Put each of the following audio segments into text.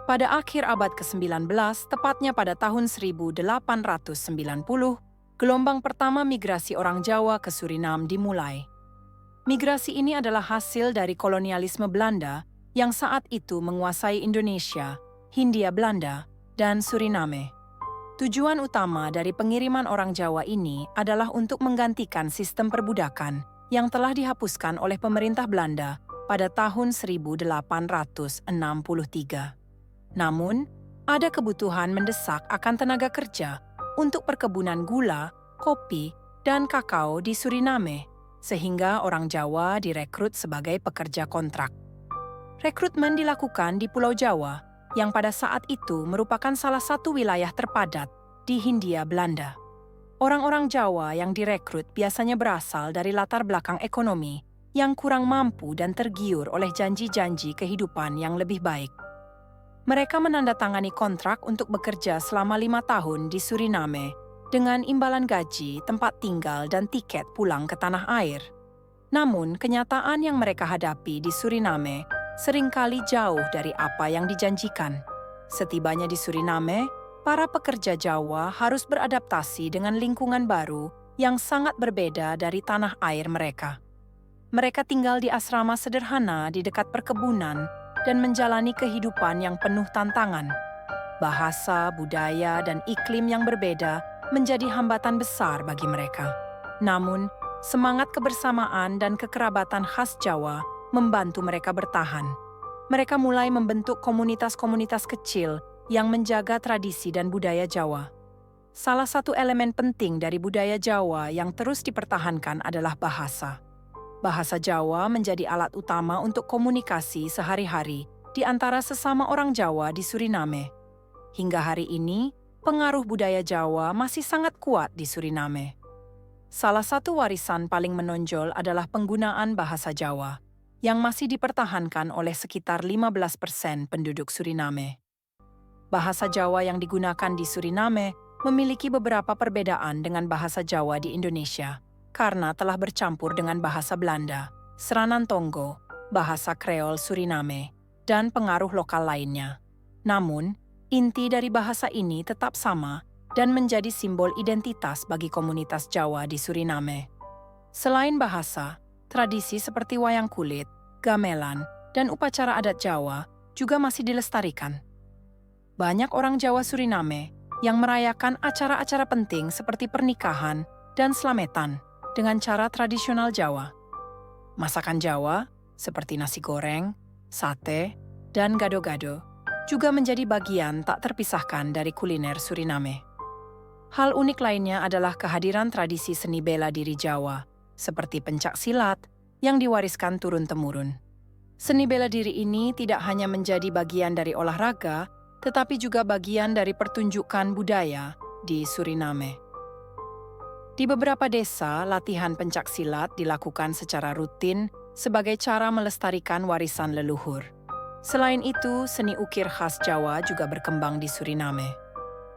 Pada akhir abad ke-19, tepatnya pada tahun 1890, gelombang pertama migrasi orang Jawa ke Suriname dimulai. Migrasi ini adalah hasil dari kolonialisme Belanda yang saat itu menguasai Indonesia, Hindia Belanda, dan Suriname. Tujuan utama dari pengiriman orang Jawa ini adalah untuk menggantikan sistem perbudakan yang telah dihapuskan oleh pemerintah Belanda pada tahun 1863. Namun, ada kebutuhan mendesak akan tenaga kerja untuk perkebunan gula, kopi, dan kakao di Suriname, sehingga orang Jawa direkrut sebagai pekerja kontrak. Rekrutmen dilakukan di Pulau Jawa, yang pada saat itu merupakan salah satu wilayah terpadat di Hindia Belanda. Orang-orang Jawa yang direkrut biasanya berasal dari latar belakang ekonomi yang kurang mampu dan tergiur oleh janji-janji kehidupan yang lebih baik. Mereka menandatangani kontrak untuk bekerja selama 5 tahun di Suriname dengan imbalan gaji, tempat tinggal, dan tiket pulang ke tanah air. Namun, kenyataan yang mereka hadapi di Suriname seringkali jauh dari apa yang dijanjikan. Setibanya di Suriname, para pekerja Jawa harus beradaptasi dengan lingkungan baru yang sangat berbeda dari tanah air mereka. Mereka tinggal di asrama sederhana di dekat perkebunan dan menjalani kehidupan yang penuh tantangan. Bahasa, budaya, dan iklim yang berbeda menjadi hambatan besar bagi mereka. Namun, semangat kebersamaan dan kekerabatan khas Jawa membantu mereka bertahan. Mereka mulai membentuk komunitas-komunitas kecil yang menjaga tradisi dan budaya Jawa. Salah satu elemen penting dari budaya Jawa yang terus dipertahankan adalah bahasa. Bahasa Jawa menjadi alat utama untuk komunikasi sehari-hari di antara sesama orang Jawa di Suriname. Hingga hari ini, pengaruh budaya Jawa masih sangat kuat di Suriname. Salah satu warisan paling menonjol adalah penggunaan bahasa Jawa, yang masih dipertahankan oleh sekitar 15% penduduk Suriname. Bahasa Jawa yang digunakan di Suriname memiliki beberapa perbedaan dengan bahasa Jawa di Indonesia, karena telah bercampur dengan bahasa Belanda, Seranan Tonggo, bahasa Kreol Suriname, dan pengaruh lokal lainnya. Namun, inti dari bahasa ini tetap sama dan menjadi simbol identitas bagi komunitas Jawa di Suriname. Selain bahasa, tradisi seperti wayang kulit, gamelan, dan upacara adat Jawa juga masih dilestarikan. Banyak orang Jawa Suriname yang merayakan acara-acara penting seperti pernikahan dan slametan dengan cara tradisional Jawa. Masakan Jawa, seperti nasi goreng, sate, dan gado-gado, juga menjadi bagian tak terpisahkan dari kuliner Suriname. Hal unik lainnya adalah kehadiran tradisi seni bela diri Jawa, seperti pencak silat, yang diwariskan turun-temurun. Seni bela diri ini tidak hanya menjadi bagian dari olahraga, tetapi juga bagian dari pertunjukan budaya di Suriname. Di beberapa desa, latihan pencak silat dilakukan secara rutin sebagai cara melestarikan warisan leluhur. Selain itu, seni ukir khas Jawa juga berkembang di Suriname.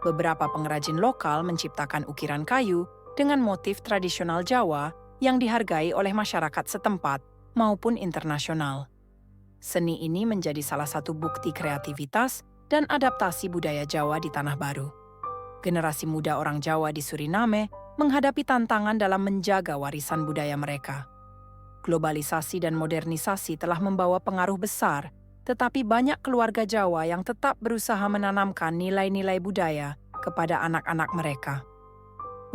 Beberapa pengrajin lokal menciptakan ukiran kayu dengan motif tradisional Jawa yang dihargai oleh masyarakat setempat maupun internasional. Seni ini menjadi salah satu bukti kreativitas dan adaptasi budaya Jawa di Tanah Baru. Generasi muda orang Jawa di Suriname menghadapi tantangan dalam menjaga warisan budaya mereka. Globalisasi dan modernisasi telah membawa pengaruh besar, tetapi banyak keluarga Jawa yang tetap berusaha menanamkan nilai-nilai budaya kepada anak-anak mereka.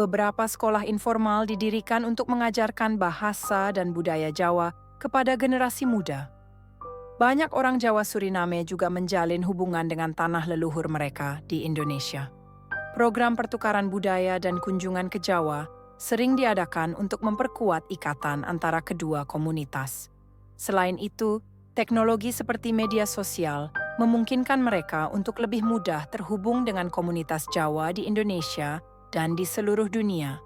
Beberapa sekolah informal didirikan untuk mengajarkan bahasa dan budaya Jawa kepada generasi muda. Banyak orang Jawa Suriname juga menjalin hubungan dengan tanah leluhur mereka di Indonesia. Program pertukaran budaya dan kunjungan ke Jawa sering diadakan untuk memperkuat ikatan antara kedua komunitas. Selain itu, teknologi seperti media sosial memungkinkan mereka untuk lebih mudah terhubung dengan komunitas Jawa di Indonesia dan di seluruh dunia.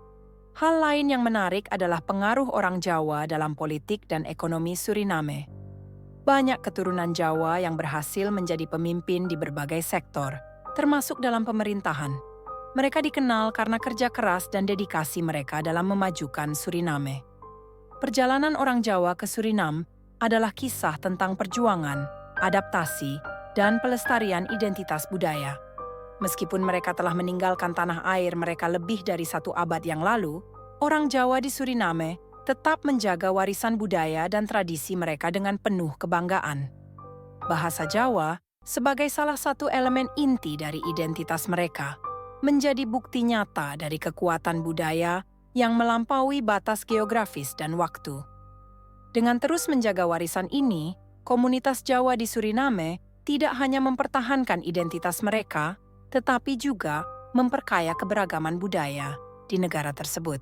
Hal lain yang menarik adalah pengaruh orang Jawa dalam politik dan ekonomi Suriname. Banyak keturunan Jawa yang berhasil menjadi pemimpin di berbagai sektor, termasuk dalam pemerintahan. Mereka dikenal karena kerja keras dan dedikasi mereka dalam memajukan Suriname. Perjalanan orang Jawa ke Suriname adalah kisah tentang perjuangan, adaptasi, dan pelestarian identitas budaya. Meskipun mereka telah meninggalkan tanah air mereka lebih dari 1 abad yang lalu, orang Jawa di Suriname tetap menjaga warisan budaya dan tradisi mereka dengan penuh kebanggaan. Bahasa Jawa, sebagai salah satu elemen inti dari identitas mereka, menjadi bukti nyata dari kekuatan budaya yang melampaui batas geografis dan waktu. Dengan terus menjaga warisan ini, komunitas Jawa di Suriname tidak hanya mempertahankan identitas mereka, tetapi juga memperkaya keberagaman budaya di negara tersebut.